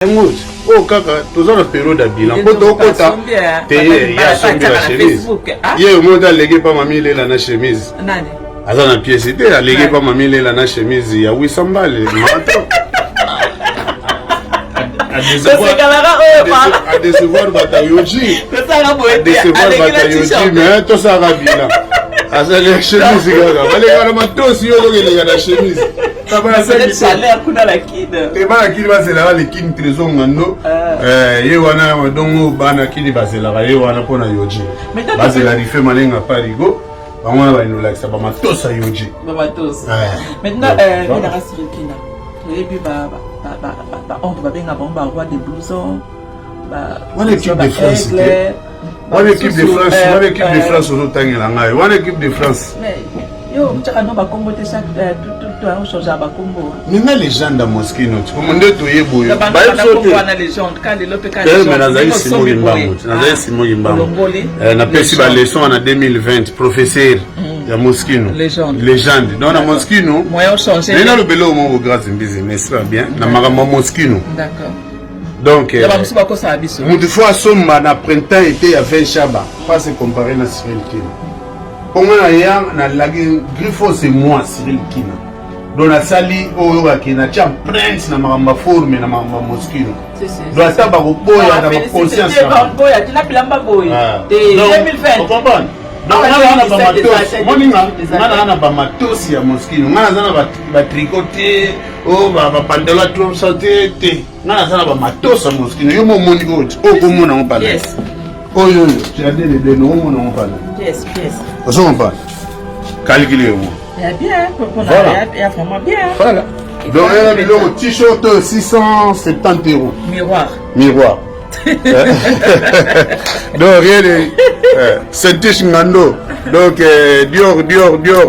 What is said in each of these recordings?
Oh kaka, tous en période bilan. Quand on compte, il y a son la chemise. Hier au monde a légué pas mamie la chemise. Azan la pièce c'était a légué pas mamie la chemise. Il y a 800 balles. À décevoir Batayoji. Décevoir Batayoji, mais tout ça va bien. Azan la chemise, allez vraiment tous yo la chemise. salaire kuna la kid. Et bana kid va se la le kin trésor ngando. Ye wana dongo bana kid va se la ye wana pona yoji. Ba se la rife malenga parigo. Ba wana ba inola sa ba matosa yoji. Ba matosa. Maintenant la race kina. Et puis on va bien ba roi des blousons. Wana équipe de France. Wana équipe de France, wana équipe de France au tangela ngai. Wana équipe de France. Yo, mchaka no ba Congo te chaque tout on change ba Congo. Mais na légende Moskino, tu comment de toyer boyo. Ba Congo na légende, quand le lope quand mais nazali Simon Gimbango, nazali Simon Gimbango. Na pesi ba leçon en 2020, professeur ya Moskino. Légende. Donc na Moskino, moyen changer. Mais na le belo mo grâce business va bien. Na makambo Moskino. D'accord. Donc une fois somma na printemps été à 20 chaba, pas se comparer na Cyril Kina. Comment na lagi Griffo c'est moi Cyril Kina. Dans la sali oyo akina cha prince na mama forme na mama Moskino. Doit ta ba boya na conscience. Boya tu la bilamba boya. 2020. Comprends? Donc on a ba matos. Moninga na ba matos ya Moskino. Ngana zana ba tricoter o ba pantalon trop santé te. Ngana zana ba matos ya Moskino. Yo mo moni go. O ko mona on parle. Yes. Oh yo, tu as dit de nous on parle. Yes. On parle. Calculez-moi. Bien, voilà. Il y a vraiment bien. Voilà. Donc, le t-shirt 670 €. Miroir. Donc, rien de. Sentish Ngando. Donc, Dior,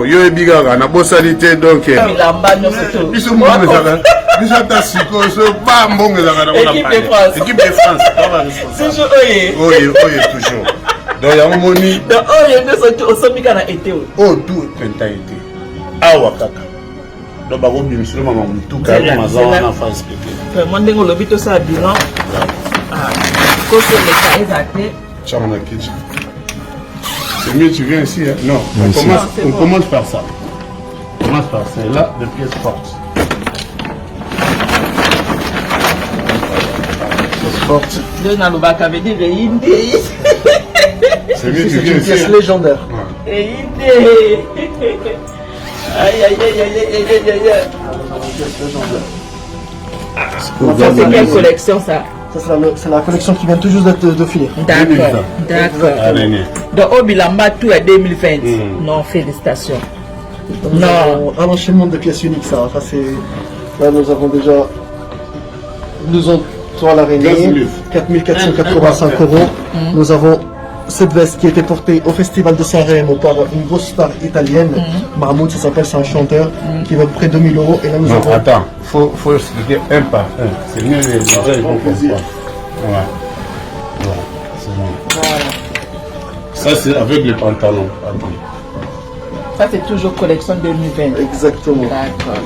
yo et Bigara. Na bossalité, donc. Ils sont bons, les attaques, Équipe de France. Toujours oui, toujours. Donc, il y a un moni. Donc, nous sommes été. Oh, tout est été. Awa kaka. Donc, bako bimisilo mama mutuka mazawa na face pété. Moi ndengo lobito ça bilan. Côté les cahiers athées. Chamana kitchen. C'est mieux tu viens ici hein? Non, on commence par ça. On commence par celle-là, de pièces fortes. Pièces fortes. Deux na lobaka veut dire inde. C'est mieux tu viens ici. C'est une pièce légendaire. Inde. Aïe. Ça c'est quelle collection ça? C'est la collection qui vient tout juste de finir. D'accord. Donc au Bilamba tout est 2020. Non, félicitations. Non, un enchaînement de pièces uniques ça. C'est là nous avons déjà blouson toile araignée 4485 €. Nous avons cette veste qui a été portée au festival de Sanremo par une grosse star italienne, Mahmoud, ça s'appelle, c'est un chanteur qui va près de 2000 €. Et là nous avons... Attends, faut expliquer un par un. C'est mieux les gens ils vont comprendre. Voilà, c'est mieux. Voilà. Ça c'est avec les pantalons. Ça c'est toujours collection 2020. Exactement. D'accord.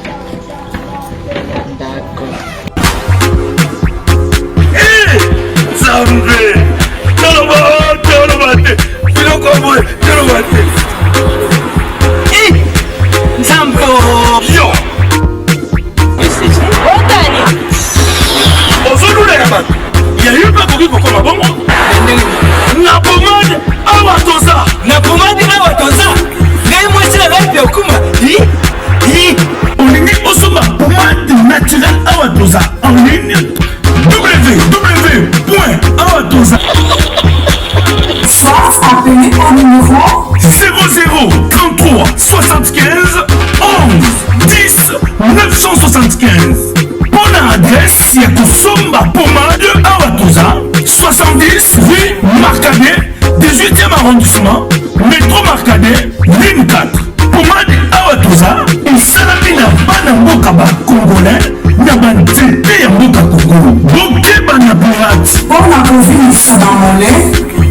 Appelez au numéro 00 33 75 11 10 975. Bonne adresse, Yakusomba Pomade Awatoza 70 rue Marcadet 18e arrondissement métro Marcadet ligne 4. Pomade Awatoza et Salamina Banamboka Congolais Nabanzete Yamboka Congo Bokeba Naburat. Pour la profil Sabamolais,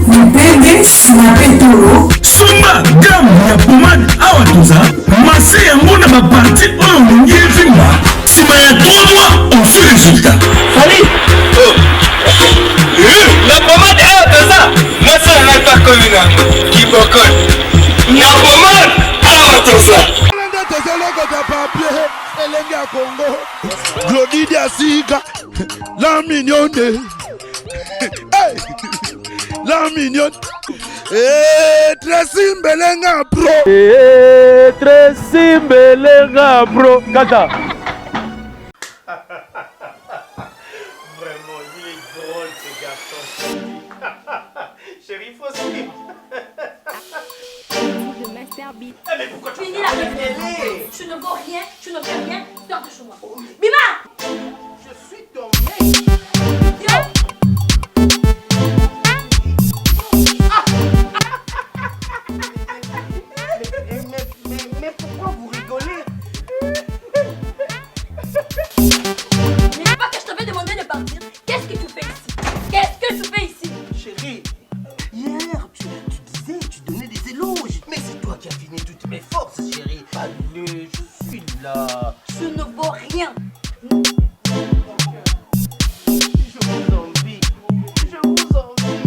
Mpenge Sinapetolo Sumba gamme ya pomade Awatoza Massé yango na baparti oyo ngi evimba. Sima ya 3 mois on fait résultat. Salut. kokot na pomade awa toza elenge ya Congo Glodidi Asika la mignonne hey. La mignonne Tracy Mbelenga bro Tracy Mbelenga bro Kata. Vraiment, il est drôle ce garçon. Chérie, faut suivre. Le master beat. Mais pourquoi tu Finis la télé. Tu ne vaux rien, tu ne fais rien, sors de chez moi. Bima. Je suis ton mec. Yo. Mais pourquoi vous rigolez? N'est-ce pas que je t'avais demandé de partir? Qu'est-ce que tu fais ici? Qu'est-ce que tu fais ici? Chérie, hier tu disais, tu donnais des éloges. Mais c'est toi qui as fini toutes mes forces, chérie. Allez, je suis là. Tu ne vaux rien. Je vous envie. Je vous envie.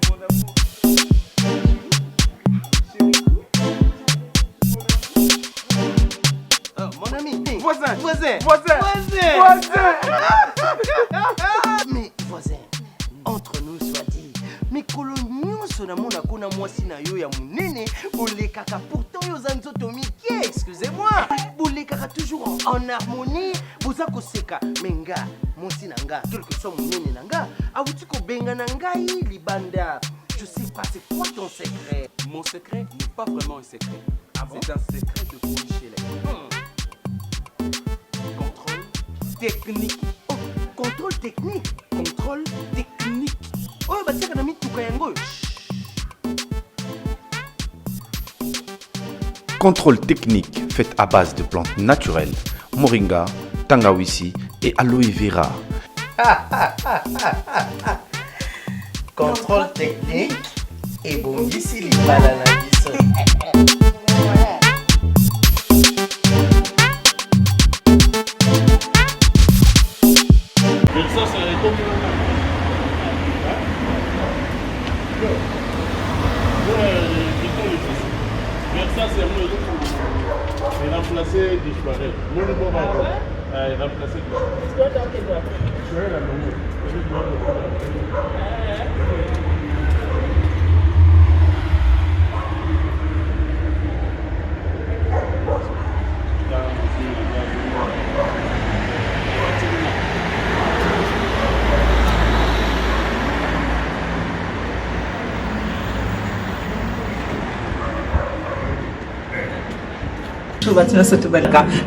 Mon amour. Chérie. Oh, mon ami. Voisin. Mais voisin, entre nous soit dit, mais coloniaux sonamon na kona mwasi na yo ya munene, bole kaka pourtant yo zanzoto mike, excusez-moi, bole kaka toujours en harmonie, boza ko seka menga, mwasi nanga, quel que soit munene nanga, awuti ko benga nanga libanda. Je sais pas, c'est quoi ton secret? Mon secret n'est pas vraiment un secret. C'est un secret de Poulichelek. Contrôle technique. Oh, contrôle technique. Contrôle technique. Oh, bah tiens, on a mis tout kayango. Contrôle technique fait à base de plantes naturelles, moringa, tangawizi et aloe vera. Contrôle technique et bon d'ici les bananes. Remplacer disparaît. Mon niveau va remplacer.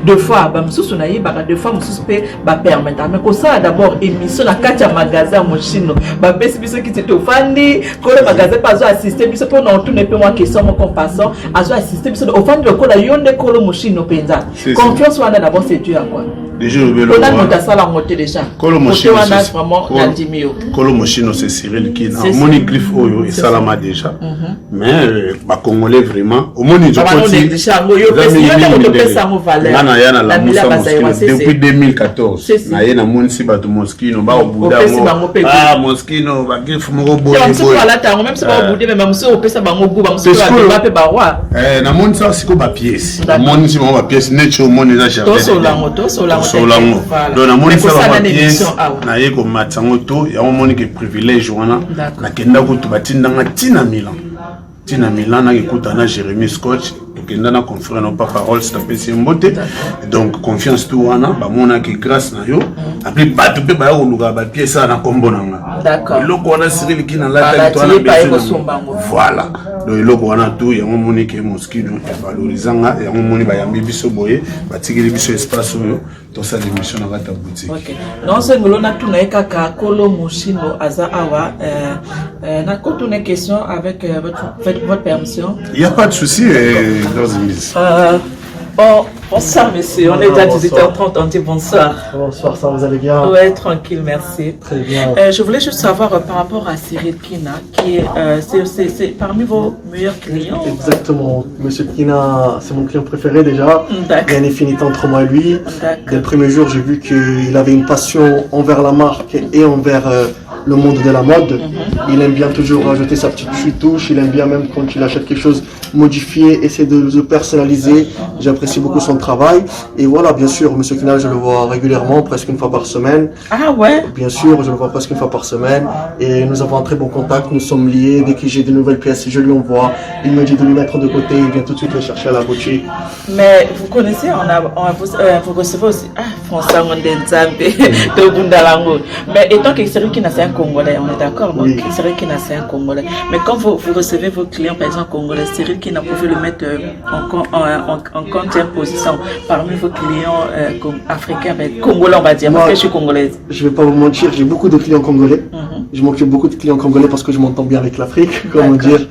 Deux fois, deux fois, permettre. Mais comme ça, d'abord, émission la 4 magasin mon chino. Qui était au Fandi, que le magasin pas assister, puis pour nous tourner peu moi question mon compassant, a assister, puis au Fandi le cola yonde kolo mon chino penza. Confiance on a d'abord c'est Dieu à quoi. Déjà le vélo. On a monté ça la montée déjà. Kolo mon chino. Vraiment Nadimio. Kolo mon chino c'est Cyril qui na moniglyphe oyo et salama déjà. Mais ba congolais vraiment au moni je depuis 2014 na ye na monisi bato moskino ba obuda moskino ba griffe moko boye même si ba obude même monsieur opesa bango buba monsieur ba pe ba roi na monisa siko ba pièce monisi mo ba pièce necho moni na jardin to solango donc na monisa ba pièce na ye ko matsango to ya moni ke privilège wana na kenda ko to batindanga tina Milan na écoute na Jérémy Scott tokenda na confrère no pas parole c'est appelé mbote donc confiance tout wana ba mona ki grâce na yo après bato pe ba oluka ba pièce na kombo nanga d'accord loko wana Cyril ki na la tête wana voilà donc loko wana tout ya moni ke moskino e valorisanga ya moni ba yambi biso boye ba tikeli biso espace oyo to sa émission na kata boutique. OK. Non c'est ngolo na tuna kaka kolo moshino aza awa na koto une question avec votre permission. Il y a pas de souci bonsoir monsieur, on est déjà 18h30, on dit bonsoir. Bonsoir, ça vous allez bien? Ouais, tranquille, merci. Très bien. Je voulais juste savoir par rapport à Cyril Kina, qui est c'est parmi vos meilleurs clients. Exactement, monsieur Kina, c'est mon client préféré déjà. Il y a une affinité entre moi et lui. Dès le premier jour, j'ai vu qu'il avait une passion envers la marque et envers le monde de la mode. Il aime bien toujours rajouter sa petite touche. Il aime bien même quand il achète quelque chose, modifier, essayer de le personnaliser. J'apprécie beaucoup son travail. Et voilà, bien sûr, Monsieur Kina, je le vois régulièrement, presque une fois par semaine. Ah ouais? Bien sûr, je le vois presque une fois par semaine. Et nous avons un très bon contact, nous sommes liés. Dès que j'ai de nouvelles pièces, je lui envoie. Il me dit de les mettre de côté, il vient tout de suite les chercher à la boutique. Mais vous connaissez, vous recevez aussi, français, on est mais étant que Cyril Kina c'est un Congolais, on est d'accord, donc Cyril Kina c'est un Congolais. Mais quand vous recevez vos clients, par exemple Congolais, Cyril Kina, vous pouvez le mettre en quantième position parmi vos clients africains, mais Congolais on va dire, parce que je suis congolaise. Je vais pas vous mentir, j'ai beaucoup de clients congolais. Je m'occupe beaucoup de clients congolais parce que je m'entends bien avec l'Afrique, comment dire.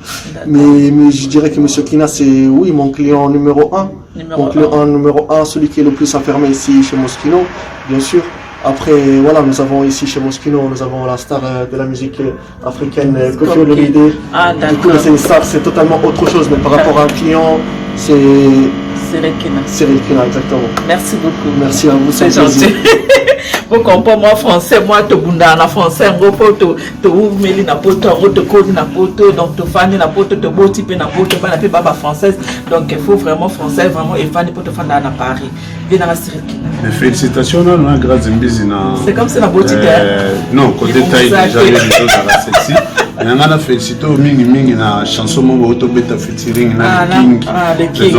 Mais je dirais que Monsieur Kina c'est, oui, mon client numéro 1. Mon client numéro 1, celui qui est le plus affirmé ici chez Moschino, bien sûr. Après, voilà, nous avons ici chez Moschino, nous avons la star de la musique africaine, Koffi Olomide. Ah, du coup, c'est une star, c'est totalement autre chose, mais par rapport à un client, c'est... Cyril Kina. Cyril Kina, exactement. Merci beaucoup. Merci à vous, c'est gentil. Vous comprenez, moi français, moi te bunda na français, en gros, te ouvmeli na poto, en gros, te code na poto, donc te fani na poto, te beau type na poto, pas la plus baba française. Donc il faut vraiment français, vraiment, et fani pour te faire dans Paris. Viens dans la Cyril Kina. Félicitations, non, grâce à Mbizina. C'est comme c'est la beauté. Non, côté taille, déjà, il y a des choses à la sexy. Il y a félicité au mingi na chanson mon auto beta featuring na King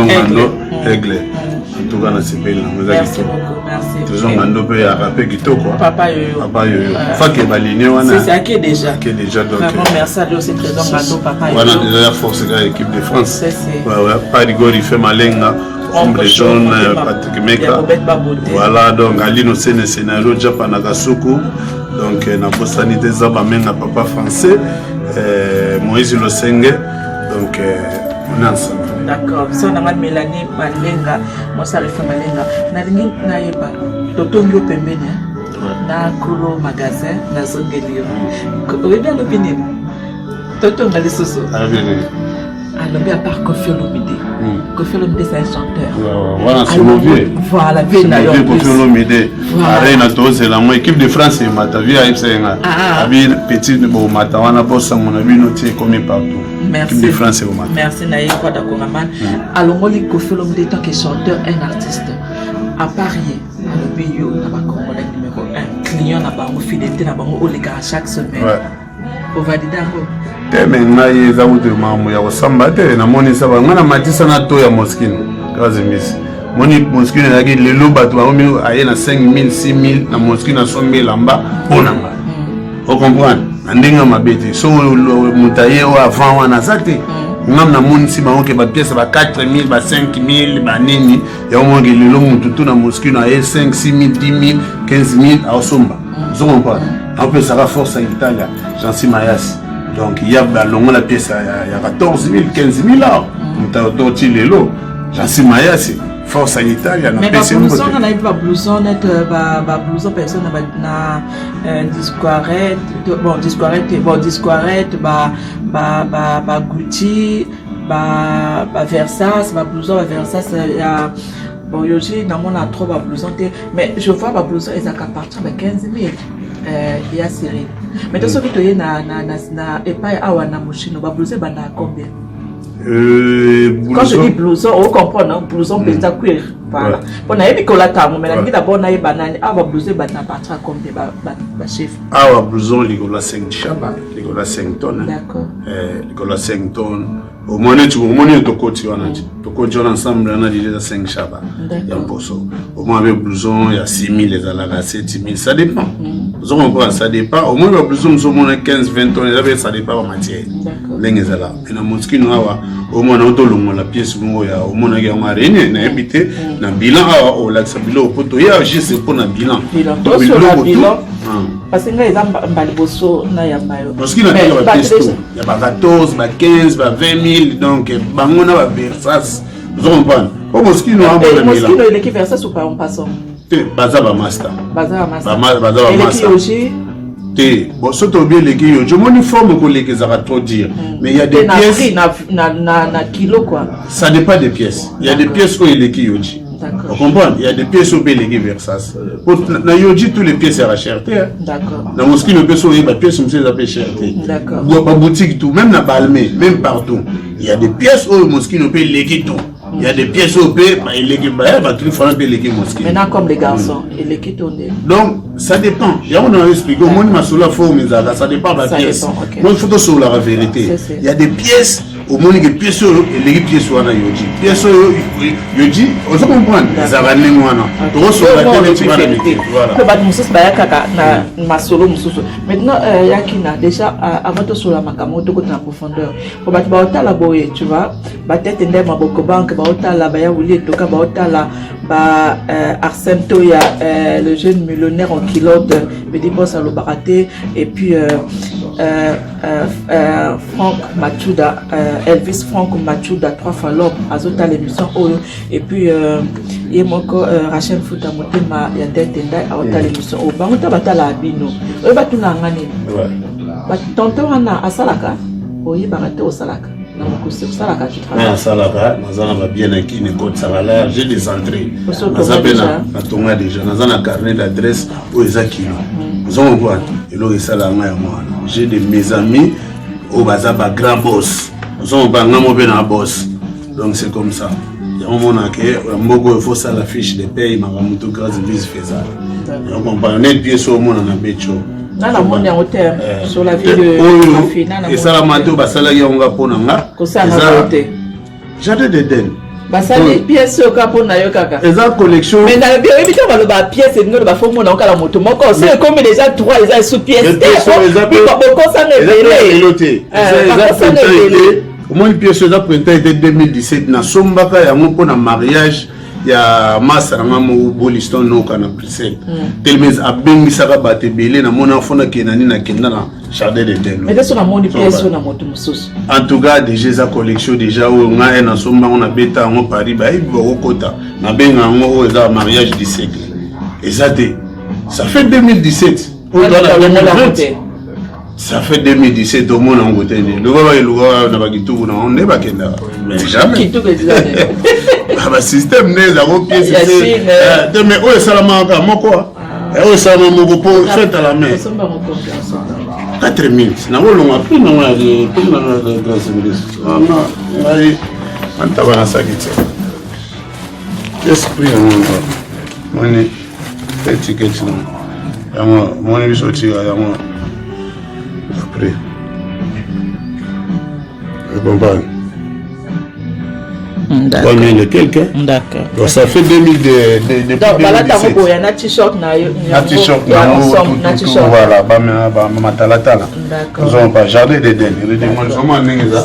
Aigle. En tout cas na sibel na merci beaucoup, merci. Toujours ngando pe ya rapper kitoko. Papa yo. Fa ke baligné wana. C'est qui déjà. Qui déjà donc. Vraiment merci à lui aussi trésor ngando papa yo. Voilà déjà force de l'équipe de France. C'est. Ouais, pas rigori fait malenga. Ombre jaune Patrick Meka. Voilà donc Ali no scénario Japan Nakasuku. Donc na bosanité za ba menga papa français. Moïse Losenge, donc on est ensemble. D'accord, si on a Mélanie Malenga, moi ça le fait Malenga. Nalingi naïba, Totongo Pembeni, na Kuro magasin, na Zongelio. Vous avez bien l'opinion? Totongo les soso. Ah bien. Alors bien à part Koffi Olomide. Koffi Olomide c'est un chanteur. Voilà, c'est mon vieux. Voilà, bien d'ailleurs. Koffi Olomide. Arena Tose, la moi équipe de France et Matavia, Abi petit bon Matawana bossa mon abi noté comme partout. Merci. Équipe de France et Mata. Merci Naïe quoi d'accord Raman. Alors moi les Koffi Olomide tant que chanteur, un artiste. À Paris, à l'Obio, na ba Congolais numéro 1. Client na ba fidélité na ba olega chaque semaine. Ouais. Au Validango. Temenga yeza ude mamu ya kosamba te na moni saba ngana matisa na to ya Moschino kazi misi moni Moschino yaki lelo bato ba omi aye na 5000 6000 na Moschino na 100000 lamba ponanga o comprendre ndinga mabeti so mutaye wa avant wana zate ngam na moni si ba onke ba pièce ba 4000 ba 5000 ba nini ya omongi lelo mututu na Moschino aye 5 6000 10000 15000 a somba zo comprendre un peu ça va force à Italia j'en suis mayas. Donc il y a la pièce il y a 14 000, 15 000 là. J'en suis maillé, force sanitaire, il y a mais blouson, on a eu blouson, blouson, personne n'a discoarette, Gucci, Versace, blouson, Versace, il y a. Bon, Yoshi, dans mon a trop blouson, mais je vois blouson, ils ont qu'à partir de 15 000. Il y a Cyril. Mais tout ce que tu as et pas à Wana Moschino, blouson, à combien? Quand je dis blouson, on comprend, non? Blouson, petit cuir. Voilà. On a eu la table, mais la d'abord, on a eu banane. Ah, blouson, à partir de combien? Chiffre. Ah, blouson, il y a 5 chabas, il y a 5 tonnes. D'accord. Il y a 5 tonnes. Au moins, tu as ensemble, on a déjà 5 chabas. Au moins, avec blouson, il y a 6 000, les alagas, 7 000, ça dépend. Vous comprenez, ça dépend. Au moins, le blouson, nous avons 15-20 tonnes, ça dépend de la matière. D'accord. Et dans Moschino, au moins, on a la pièce, au moins, on a rien, on a habité, on a bilan, on a bilan, il y a juste pour un bilan. Bilan. Parce que nous avons parce qu'il y a 14, 15, 20 000, donc on a Versace. Vous comprenez? Au Moschino, il est qui Versace ou pas en passant? Bazaba Master. Et les qui aussi? Bon, surtout bien les qui je m'uniforme pour les qui ça va trop dire. Mais il y a des pièces. Na kilo quoi. Ça dépend des pièces. Il y a des pièces où il est qui yoji. Vous comprenez? Il y a des pièces au Bélégué Versace. Dans Yoji, toutes les pièces à la cherté. D'accord. Dans Mosquée, les pièces, il y a des pièces qui sont à cherté. D'accord. Dans boutique, tout, même dans Balmé, même partout. Il y a des pièces où Mosquée ne peut léguer tout. Il y a des pièces au pays, il va tout faire léguer Mosquée. Maintenant, comme les garçons, il léguer tout. Donc, ça dépend. Il y a un expliqué. Moi, je suis là, ça dépend de la pièce. Moi, il faut sur la vérité. Il y a des pièces. Au moins, les pièces, les pièces sont à Yoji. Pièces, Yoji, on se comprend. Ça va aller moins. Tu sur la télé, maintenant, Yakina, déjà, avant de sur la Makamoto, côté en profondeur, pour battre la boye, tu vois, battre tendem à Bokobank, baota la Baya Wuli, Toka baota la Arsène Toya, le jeune millionnaire en kilote, Bédibos à l'Obaraté, et puis Franck Machuda, Elvis Franck Machuda, 3 fois l'homme, Azota l'émission Oyo, et puis Yemoko Rachel Fouta Motema, Yandel Tendai, Aota l'émission Oyo, Bangota Batala Abino, Oyo Batuna Ngani, Tonton Wana Asalaka, Oyo Barate Osalaka. Salaka, Salaka, bien acquis, j'ai des entrées. Déjà, un carnet d'adresse aux Zakino. J'ai mes amis au Bazaba grand boss. Nous avons un boss. Donc c'est comme ça. Il y a un moment où il faut ça la fiche de paye, ma ramuto grâce vice faisable. Donc on parle net pieds au monde en Abécho. Dans la monde en hauteur, sur la vie de Rafi. Et ça la mato, basala yonga ponanga. Jardin d'Éden. Basali pièces au capon na yokaka. Exact collection. Mais dans le bureau, il y a des pièces et nous le bafons mon la moto. Mon corps, c'est comme déjà 3 ils ont sous pièces. Au moins une pièce de printemps était 2017 na sombaka ya mon pour un mariage. Il y a masse à mon boliston no kana prise. Telmes a bengi saka bate belé na mon enfant na kenani na kendana jardin d'Éden. Mais là sur la monde pièces na moto mususu. En tout cas déjà sa collection déjà où on a na somba on a beta en Paris ba ibo kota na benga ngo za mariage du siècle. Et ça fait 2017. Ça fait 2017 au monde en côté. Le gars na bakitu na on ne ba kenda. Mais jamais. Le système n'est pas pièce. Mais où est Salama moko? Où est Salama moko pour faire à la main? 4 minutes. Na wolonga plus na de plus na grâce ministre. Non, allez. On t'a pas sakiti. Esprit on va. Moni petit quelque non. Yamo moni bisoti yamo. Après. Je comprends. D'accord. D'accord. Donc ça fait 2000 de donc voilà ta robe, il y a un t-shirt voilà, d'accord. Nous avons pas jardin d'Éden.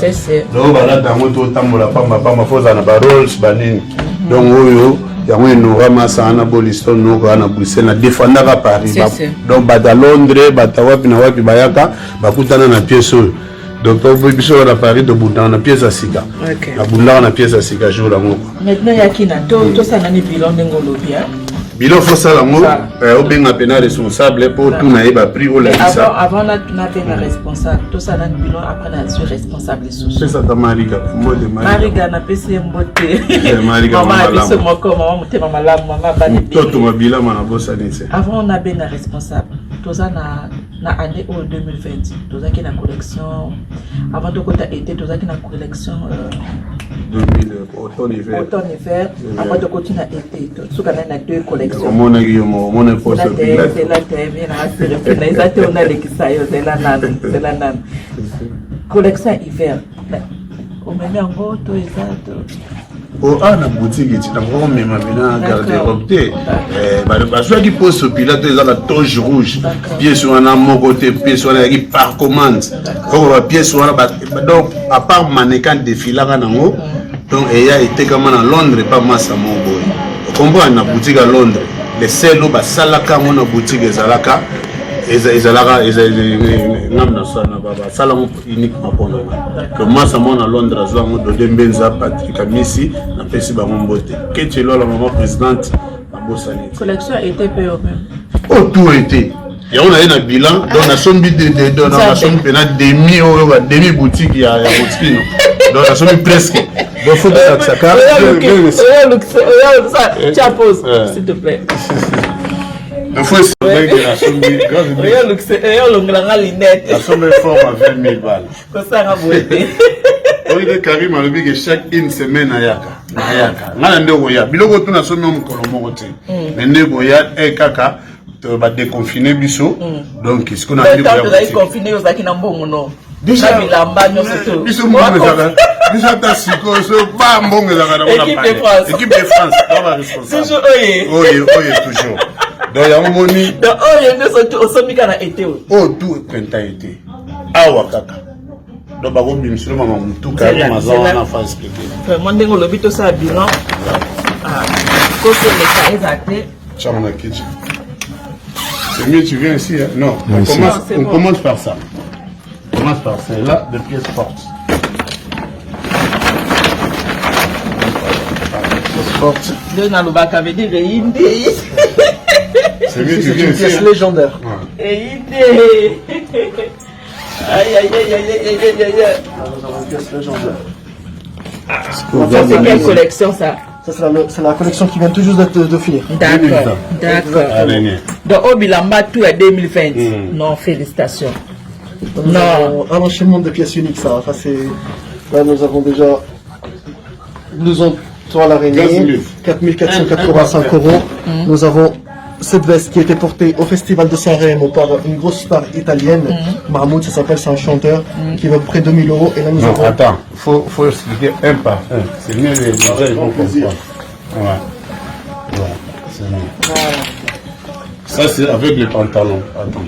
C'est c'est. Donc voilà ta moto tambola pamba foza na barols banini. Donc oyo yango no ramasa ana boliston no kana Bruxelles na défendaka Paris. Donc bata Londres, bata wapi na wapi bayaka bakutana na pièce. Donc, on veut que à Paris de Bouddha, na pièce à Sika. La Bouddha, na pièce à Sika, jour la mot. Maintenant, il y a qui n'a tout ça, n'a ni bilan d'Engolobia. Bilan, faut ça la mot. Au bien, à peine responsable pour tout n'a pas pris au la vie. Avant, on a peine responsable. Tout ça, n'a ni bilan, après, on a su responsable. C'est ça, ta Mariga. Mariga, n'a pas essayé de monter. Mariga, maman, a dit ce mot comme maman, maman, maman, toi, tu m'as bilan, ma bosse à avant, on a bien responsable. Tout ça, na année 2020, tout ça qui est la collection. Avant de côté été, tout ça qui est la collection. 2000 automne-hiver. Automne-hiver. Avant de côté na été, tout ça qui a 2 collections. Mon épouse c'est la terre, on a les kisayo, c'est la nan. Collection hiver. On met en gros tout exact. Oh, ah, la boutique est encore même à garde-robe. Soit qui pose ce pilote, ils ont la toge rouge. Pièce sur un mon côté, pièce sur la par commande. Pièce sur la donc, à part mannequin défilé à Nango, donc, il a été comme à Londres, pas masse à mon boy. Vous comprenez, la boutique à Londres. Les seuls qui sont là, la boutique est là. Uniquement pour nous. Que moi, ça m'a à Londres, je suis Benza Patrick Amissi, na pesi ba mbote. Que tu es là, la maman présidente, la Bossani. Collection était payée même. Oh, tout était. Et on a eu un bilan, donc on a son bid de demi boutique, il y a boutique. Donc, ça sonne presque. Donc, il faut que ça calme. Tiens, pause, s'il te plaît. Il faut essayer de la somme. La somme est forte à 20 000 balles. Oui, Karim a dit que chaque une semaine à Yaka. Nana ndeko ya. Biloko tu na somme au Mkolombo te. Mais ndeko ya kaka va déconfiner biso. Donc ce qu'on a dit pour la confiner aux akina mbongo non. Déjà bilamba non c'est biso mbongo zaka. Biso ta siko so ba mbongo zaka na équipe de France. Équipe de France, on va responsable. Toujours oye. Oye toujours. Donc ya moni. Donc oye ne so somi kana été. Oh tout penta été. Awa kaka. Donc ba ko bimsilo mama mutuka ya mazana na phase pété. Vraiment ndengo lobito sa bilan. Ah. Côté les cas exacté. Chamana kitchen. C'est mieux, tu viens ici, hein? Non, on commence par ça. On commence par celle-là, de pièces fortes. Forte. C'est mieux, tu viens une ici. pièce légendaire. Aïe aïe aïe aïe aïe aïe. Une pièce légendaire. Ça c'est quelle collection ça? C'est la collection qui vient tout juste de finir. D'accord. Donc au Bilamba tout à 2020. Non, félicitations. Non, un enchaînement de pièces uniques ça. Là nous avons déjà blouson toile araignée, 4485 €. Nous avons cette veste qui était portée au festival de Sanremo par une grosse star italienne, Mahmoud, ça s'appelle, c'est un chanteur qui va près de 2000 €. Et là nous avons... Attends, faut expliquer un par un. C'est mieux les gens ils vont comprendre. Ouais, c'est mieux. Ça c'est avec les pantalons. Attends.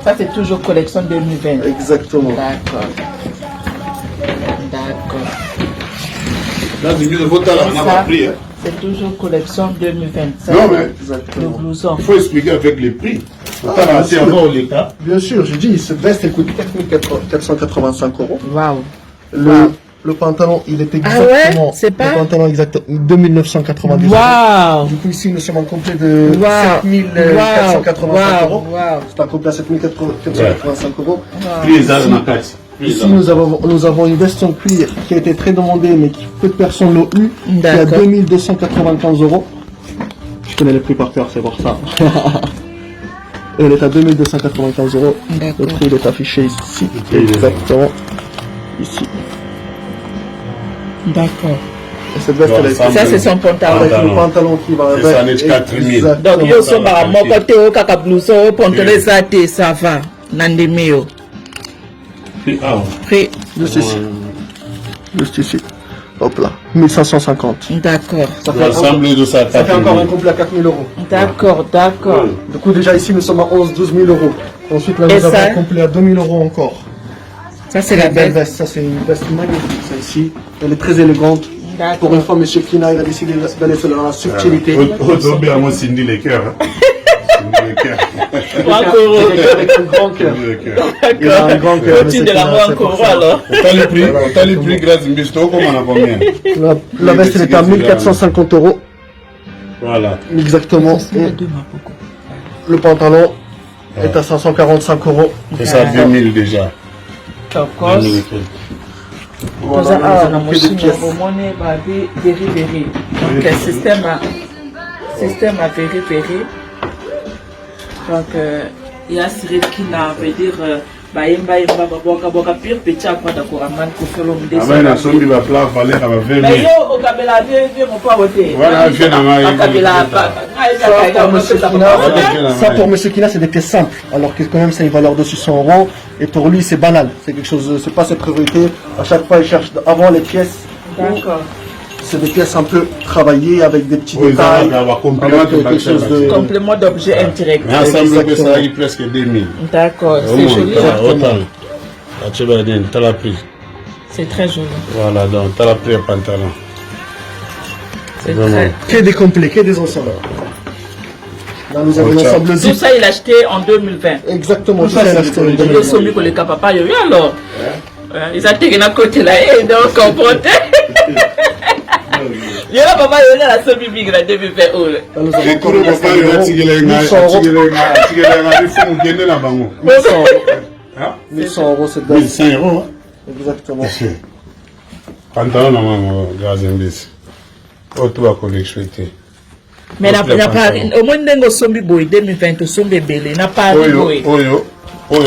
Ça c'est toujours collection 2020. Exactement. D'accord. Là c'est mieux de votre talent, on n'a pas pris. C'est toujours collection 2025. Non mais le blouson. Il faut expliquer avec les prix. Bien sûr, je dis, cette veste elle coûte 4485 €. Waouh. Le pantalon, il est exactement. C'est pas. Le pantalon exactement 2990 €. Waouh. Du coup ici nous sommes en complet de 7485 €. C'est un complet à 7485 €. Ici nous avons une veste en cuir qui a été très demandée mais qui peu de personnes l'ont eu, qui est à 2295 €. Je connais les prix par cœur, c'est pour ça. Elle est à 2295 €. Le prix il est affiché ici, exactement ici. D'accord. Et cette veste, ça c'est son pantalon. Avec le pantalon qui va avec. Ça n'est 4000. Donc il y a mon côté au kaka blouson, pantalon ça va. Nandemeo. Prix. Juste ici. Hop là. 1550. D'accord. Ça fait encore un complet à 4000 €. D'accord. Du coup déjà ici nous sommes à 12 000 €. Ensuite là nous avons un complet à 2000 € encore. Ça c'est la belle veste. Ça c'est une veste magnifique celle-ci. Elle est très élégante. Pour une fois, M. Kina, il a décidé d'aller dans la subtilité. Moi, Cindy les cœurs. Avec un grand cœur. Il a un grand cœur. T'as les prix grâce à Mbisto, comment on a combien? La veste elle est à 1450 €. Voilà. Exactement. Et le pantalon est à 545 €. C'est ça, 2000 déjà. Voilà, donc système à véri. Donc il y a Cyril qui veut dire pire petit à quoi d'accord man ko felo mde ça na sombi va plat valer va venir mais yo o kabela vie mon pas voter voilà je na mai ça pour monsieur Kina c'est des pièces simples alors que quand même c'est une valeur de 600 € et pour lui c'est banal, c'est quelque chose, c'est pas sa priorité. À chaque fois il cherche avant les pièces. D'accord. C'est des pièces un peu travaillées avec des petits détails, complément d'objet indirect. Mais ensemble que ça aille presque 2000. D'accord, c'est joli. T'as la prise. C'est très joli. Voilà, donc t'as la prise au pantalon. C'est très... Que des complets, que des ensembles. Là nous avons l'ensemble. Tout ça il a acheté en 2020. Exactement, tout ça il a acheté en 2020. Le sommet que les papa yo alors. Ils ont été à côté là et donc comporté. Il y a papa il y a la somme big la 2020 oh. Nous avons encore 1100 € cette date. 1100 €. Exactement. Pantalon na maman, grâce imbécile. Oh, tout va collectionner. Mais na Paris, au moins ndengo sombi boy 2020 sombi belé na Paris boy. Oyo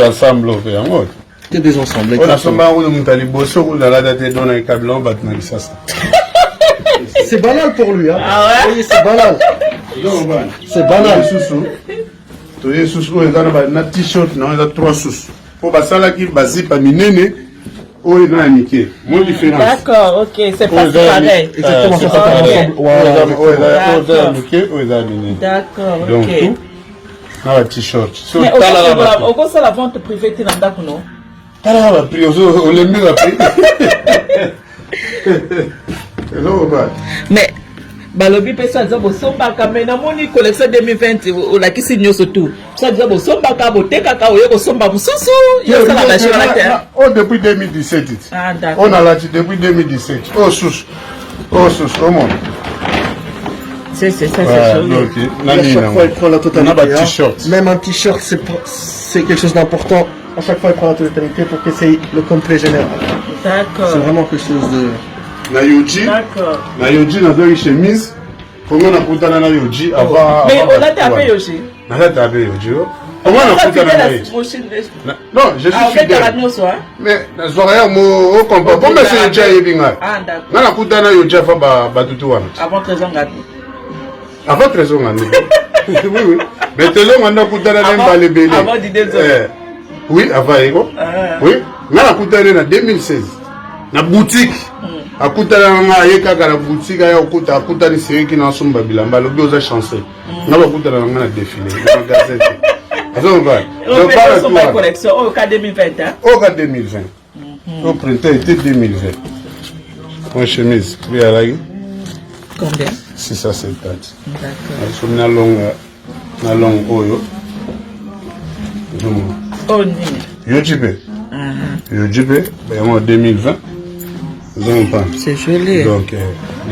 ensemble fait en mode. Que des ensembles. On a somba où nous tali bosso où la date donne un câble bat na ça. C'est banal pour lui hein. Ah ouais? Oui, c'est banal. C'est banal. Sous. Tu es sous na t-shirt na 3 sous. Pour basala qui basi pa minene. Oh, il a niqué. Mon différence. D'accord, ok, c'est pas pareil. Exactement, c'est pas pareil. D'accord, ok. Donc, tout, dans la t-shirt. Mais au cours de la vente privée, tu n'as pas non? T'as la prix, on l'aime mieux la prix. Mais, balobi pesa za bosomba kamena moni collection 2020 la kisi nyoso tout ça za bosomba ka boteka ka oyo bosomba mususu yo sala la chira terre. Oh depuis 2017. Ah d'accord. On a là depuis 2017. Oh sous comment? C'est ça c'est joli. OK. À chaque fois il prend la totalité. T-shirt. Même un t-shirt c'est quelque chose d'important. À chaque fois il prend la totalité pour que c'est le complet général. D'accord. C'est vraiment quelque chose de Na Yoji. D'accord. Na Yoji na deux chemise. Comment on a coutana na Yoji avant. Mais on a tapé Yoji. On a tapé Yoji. Comment on a coutana na Yoji? Non, je suis fidèle. Mais na soirée mo o compa. Comment c'est Yoji yebinga? Ah d'accord. Na coutana Yoji fa ba tutu wana. Avant 13 ans ngati. Avant 13 ans ngati. Oui. Mais telo ngana coutana même ba lebele. Avant 10 ans. Oui, avant ego. Oui. Na coutana na 2016. Na boutique. Akutana nga yeka na boutique ya okuta akutani siriki na somba bilamba lobi oza chanceux. Na bakutana nga na défilé na magasin. Azo va. Donc pas la collection au cas 2020 hein. Au cas 2020. Au printemps était 2020. Mon chemise, oui à la combien? 650. D'accord. Sur na long oyo. Oh ni. Yojibe. Yojibe, en 2020. C'est joli. Donc,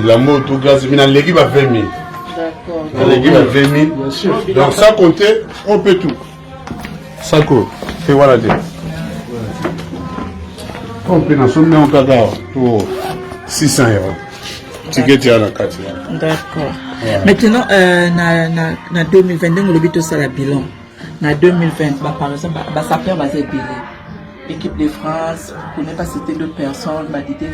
la moto, grâce à l'équipe à 20 000. D'accord. L'équipe à 20 000. Bien sûr. Donc, ça compter, on peut tout. Ça court. Et voilà. On peut en sommer en cacao pour 600 €. Ticket à la carte. D'accord. Maintenant, na 2020, on a vu tout ça la bilan. Na 2020, par exemple, ça peut baser bilan. Équipe de France, je n'ai pas cité deux personnes, m'a dit que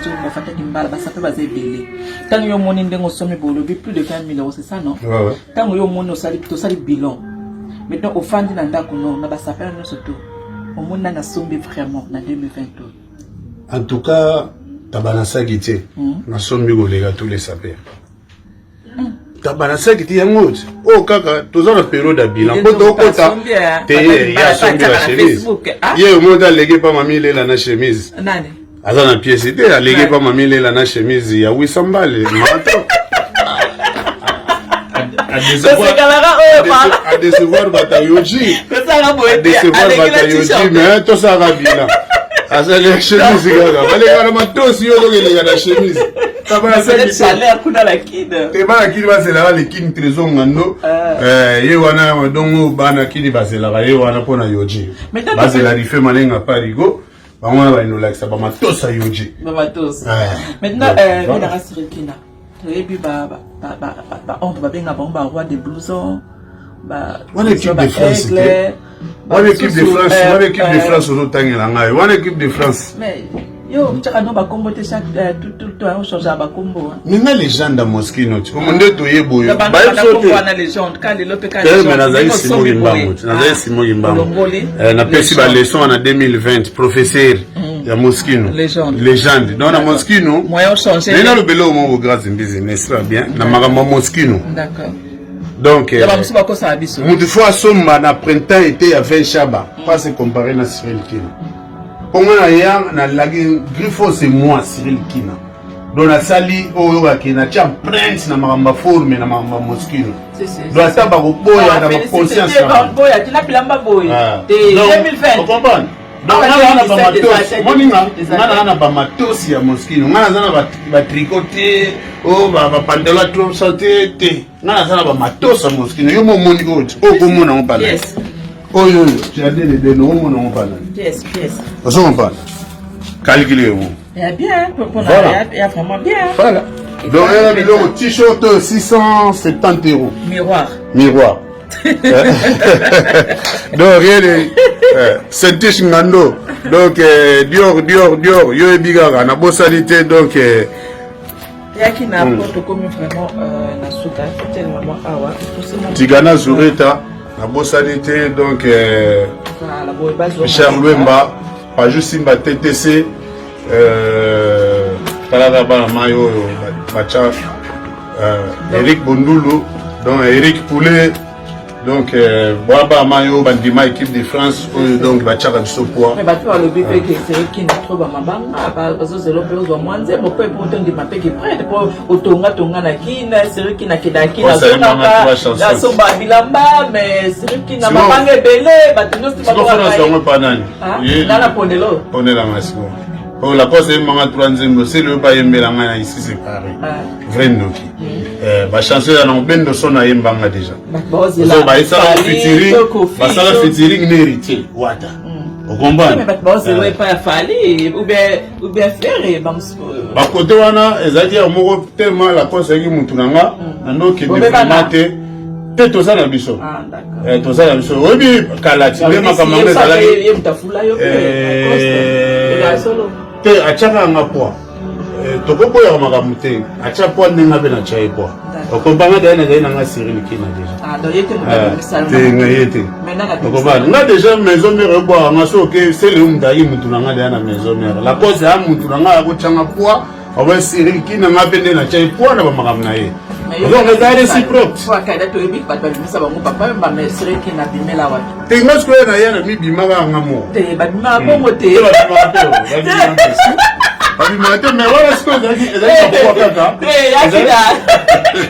ça peut baser belé. Tant que yo moni ndengo somme bolobi plus de 20 000 €, c'est ça non? Ouais. Tant que yo moni osali plutôt sali bilan. Maintenant au fond de ndako non, na ba sapela no surtout. Au monde na sombi vraiment na 2022. En tout cas, tabanasa gité. Na sombi golega tous les sapeurs. Tabanasa gité yango. Oh kaka, tous en période de bilan. Poto kota. Te ya sombi la chemise. Ye au monde allégué pas mamie la na chemise. Nani? Azana pièce était allégué pas mamie la na chemise ya 800 balles. À décevoir Batayoji. À décevoir Batayoji, mais tout ça va bien. À ça, les chemises, les gars, tous yo la chemise. C'est salaire pour la kid. Te bana kid va se la les king trésor ngando. Ye wana dongo bana kid va se la ye wana pona Yoji. Ba se la rife malenga parigo. Ba wana ba inola ça ba matos à Yoji. Ba matos. Maintenant on a Sirikina. Et puis on va bien avoir roi des blousons. One équipe de France. One équipe de France. One équipe de France au temps là. One équipe de France. Mais yo, tu as non ba combo te chaque tout on change ba combo. Mais na légende Moskino. Au monde to yebo yo. Ba so te na légende quand le lope quand. Mais na zaï Simon Gimbango. Na zaï Simon Gimbango. Na pesi ba leçon en 2020 professeur ya Moskino. Légende. Donc na Moskino. Moyen changer. Mais na le belo mo au grâce business là bien. Na makambo Moskino. D'accord. Donc, une fois, somma na printemps été à 20 Chaba, pas se comparer na Cyril Kina. Pour moi, na lagi griffo c'est moi Cyril Kina. Donc la sali oyo Kina, tu as prince na maramba forme na maramba Moskino. Donc ça va boya na conscience. Boya, tu l'as pilamba boya. 2020. Vous comprenez? Donc on a ba matos. Moninga, on a ba matos ya Moskino. On a ba tricoter, oh ba pantalon trop sauté té. Nana sana ba matosa Moskino yo momoni oti o komona ngopala yes oyo tu as des no mona ngopala yes oso ngopala calculer mo Il y a bien, Voilà. il y a vraiment bien. Voilà. Donc, il y a le t-shirt 670 €. Miroir. Donc, rien de. Sente Chingando. Donc, Dior, yo et Bigaga, na bossalité, donc. Il y a qui n'a pas comme vraiment la souka, tellement awa. Tigana Zureta, na bossalité, donc. Richard Louemba, pas juste Simba TTC. Kalagaba Mayo, Bacha, Eric Bondoulou, donc Eric Poulet, donc Boaba Mayo, Bandima, équipe de France, donc Bacha Rabsopoa. Mais Batou a le bébé qui est qui n'a trop à ma banque, parce que c'est le plus ou moins, c'est mon père pour de ma paix qui prête pour Otonga Tonga Nakina, c'est lui qui n'a qui n'a qui n'a la somba bilamba, mais c'est lui qui n'a pas mangé belé, Batunos qui n'a pas ponelo. Ponela Masco. Pour la cause de Manga 3e, c'est le bail Mbelanga ici, c'est pareil. Vrai Noki. Ma chanson est en ben de son à Mbanga déjà. Ça va featuring héritier. Wata. Au combat. Mais c'est pas fallu, ou bien faire, bah, côté wana, ezaki amoko tellement la cause qui Moutunanga, nano qui déformate. Peut-être tout ça na biso. Ah d'accord. Tout ça na biso. Oui, Kalati, même Makamanga Zalaki. Te achaka nga poa tokoko ya makamute acha poa ninga be na chai poa okombanga dana dana nga Cyril Kina déjà te ngayete okoba nga déjà maison mère boa nga so ke c'est le mdayi mutu nga dana maison mère la cause ya mutu nga ko changa poa oba Cyril Kina nga be na chai poa na ba makamna ye donc les gars réciproques quoi kada to ebi ba ba misa ba mo papa ba me Cyril Kina bimela wa te nga sko na yana mi bimaka nga mo te ba bimaka ko mo te mais voilà ce que vous avez dit.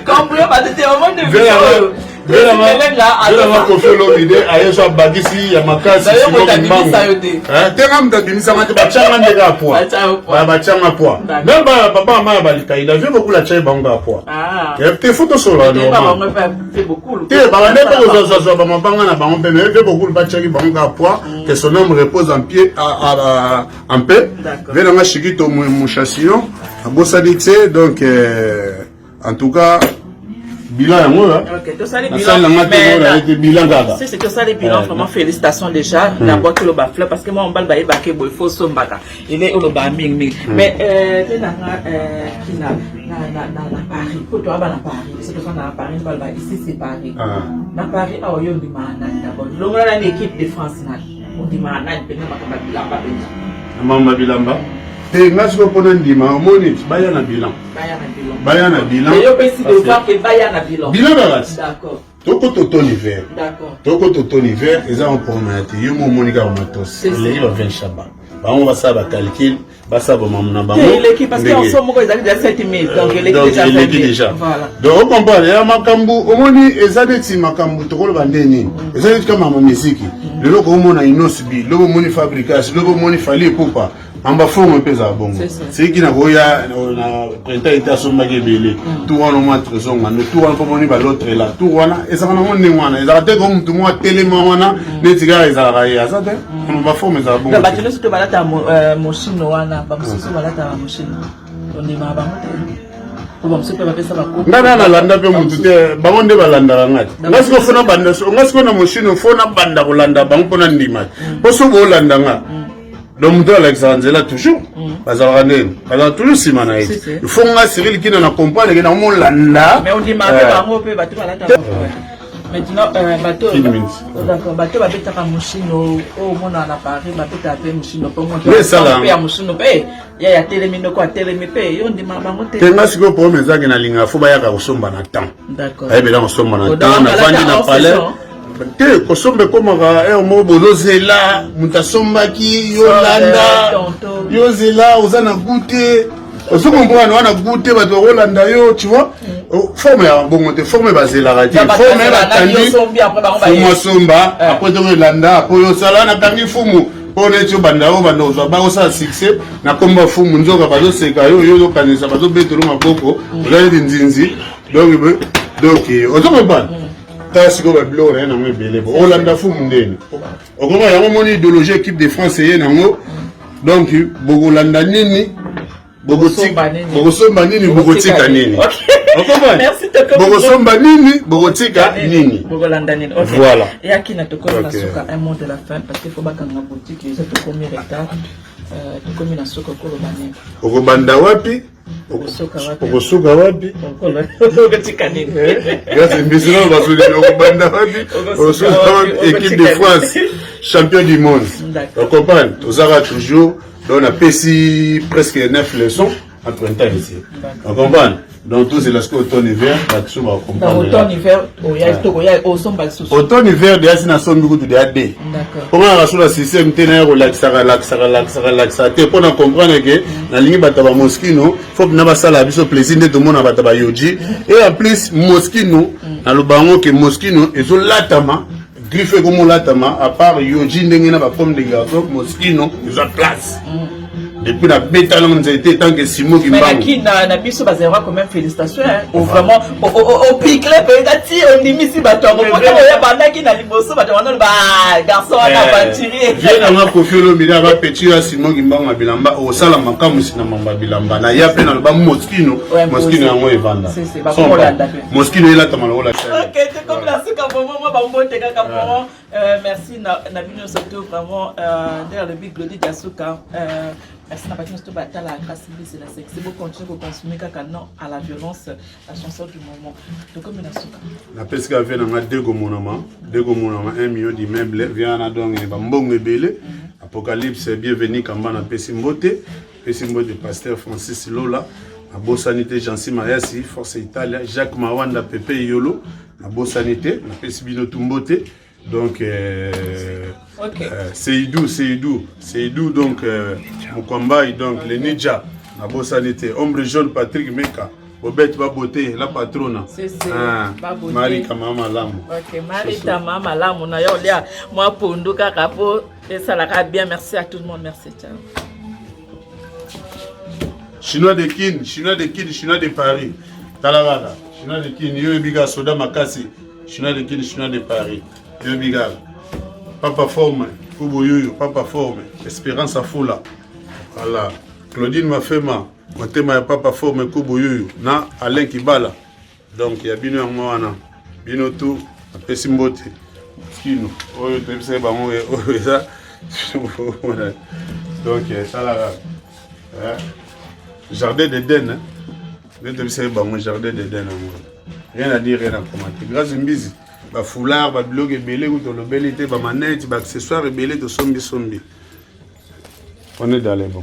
Comprends pas, c'était au monde de en tout cas, bilan moi c'est que ça les bilans vraiment félicitations déjà d'abord que le bafle parce que moi on va le bailler baquer boy faut sombaka il est au bas ming mais qui na Paris pour toi na Paris c'est que ça na Paris va ici c'est Paris na Paris a yo di mana d'abord longa na équipe de France na on di mana pena makamba mama bilamba et nga siko pona ndima omoni baya na bilan et yo pesi de voir que baya na bilan d'accord toko toto l'hiver ils ont promené yo mo monika au matos les va 20 chaba ba on va ça ba calcul ba ça ba mamna ba l'équipe parce qu'on somme ko déjà 7000 donc l'équipe déjà voilà donc on comprend ya makambu omoni ezadeti makambu tokolo bandeni ezadeti kama ma musique le loko omona inosbi le omoni fabrication le omoni fali poupa amba forme pesa bongo c'est qui na koya na printer ita somba ke belé tout wana mo trésor ngano tout wana pomoni ba l'autre là tout wana ezaka na monde wana ezaka te comme tout mo tellement wana netika ezaka ya ça te on va former ça bongo ba tino surtout balata machine wana ba mususu balata machine on est ma ba na landa pe mutu te bango nde balanda ngati ngasiko fona banda so ngasiko na machine fona banda kolanda bango pona ndima poso bo landa nga donc mutu Alexandre toujours bazalaka ndeni bazalaka toujours nsima na ye il faut nga Cyril Kina na comprendre ke na molanda mais on dit ma bango pe bato balata maintenant bateau bateau babetaka machine au mona na Paris babeta pe machine po mo pe ya machine pe ya telemino ko telemi pe yo ndima bango te tenga siko po mezaki na linga fo bayaka kosomba na temps d'accord ay bela kosomba na temps na vandi na palais te kosombe komaka mo bozozela mutasombaki yolanda yozela uzana goûter ozo comprendre wana goûter bato rolanda yo tu vois forme ya bongo te forme bazela radio forme la tandi fumu somba après to landa après yo sala na tangi fumu pone tio banda o banda ozo ba osa succès na komba fumu nzoka bazo seka yo yo kanisa bazo betelo maboko olali nzinzi donc ozo comprendre parce que le blanc rien à belé Hollande fou mundene o comment ya moni idéologie équipe de France et nango donc Bogolanda nini bogotika nini bogotika nini. Merci bogosomba nini bogotika nini. Voilà. Et à qui n'a pas un mot de la fin parce qu'il faut pas qu'on a boutique les autres comme retard. Tu comme na soko ko banene. Okobanda wapi? Okosuka wapi? Okotika nini. Grâce mbisino basudi okobanda wapi? Okosuka équipe de France champion du monde. Vous comprenez? Ozara toujours dans la PC presque 9 leçons en printemps ici. Vous comprenez? Donc tous c'est lorsque automne-hiver, là-dessus on va comprendre. Automne-hiver, automne-hiver, déjà c'est na sombi de AD. D'accord. Comment on a sur le système tenir relaxer. Pour nous comprendre que la ligne bataba Moschino, faut que nous ça la biso plaisir de tout le monde à bataba Yoji. Et en plus Moschino, dans le bango que Moschino est sur latama, griffe comme latama, à part Yoji n'engena ba pomme de garçon, Moschino ils ont place. Depuis la bêta, on a été tant que Simon qui m'a dit. Mais na biso bazera quand même félicitations ou vraiment au picle peut-être on dit ici bateau on peut ya banda qui na liboso bateau on ba garçon na aventurier viens na kofiolo mira ba petit ya Simon qui m'a bilamba au sala makamu sina mamba bilamba na ya pe na ba Moschino yango evanda c'est ba Holanda Moschino ila tamalo la OK c'est comme la suka pour moi ba mbote kaka pour merci na bino surtout vraiment derrière le big Glody Diasuka merci n'a pas dit que la grâce c'est la sexe. C'est beau continuer à consommer quand à la violence la chanson du moment. Donc comme la souka. La pesque avait dans deux monuments 1 million d'immeubles vient à donc bambongo belé. Apocalypse bienvenue quand na Pesimbote pasteur Francis Lola, la bonne sanité Jansi Mayasi, Force Italia, Jacques Mawanda Pepe Yolo, la bonne sanité, la Pesibino Tumbote. Donc, c'est Idou, donc, Mukwamba, donc, les Ninja, la bonne sanité, Ombre Jaune, Patrick Meka, Bobette Baboté, la patronne. C'est Marie Kamama Lamu. Ok, Marie Kamama Lamu, moi, pour nous, Kakapo, et ça l'a bien, merci à tout le monde, merci, ciao. Chinois de Kin, Chinois de Paris, Talavada, Chinois de Kin, Yobiga Soda Makasi, Chinois de Kin, Chinois de Paris. Yobigal, Papa Forme, Kubo Yoyo, Papa Forme, Espérance à Foula. Voilà. Claudine Mafema, mon thème est Papa Forme, Kubo Yoyo, na Alain Kibala. Donc il y a Bino Amouana, Bino tout, à Pessimbote, Kino, Oyo, Tepse Bango, Oyo, ça. Donc ça là. Jardin d'Éden, hein. Tepse Bango, Jardin d'Éden. Rien à dire, rien à commenter. Grâce à Mbizi. Ba foulard, ba blog belé ou le belité, ba manette, ba accessoires belé de sombi. On est dans les bons.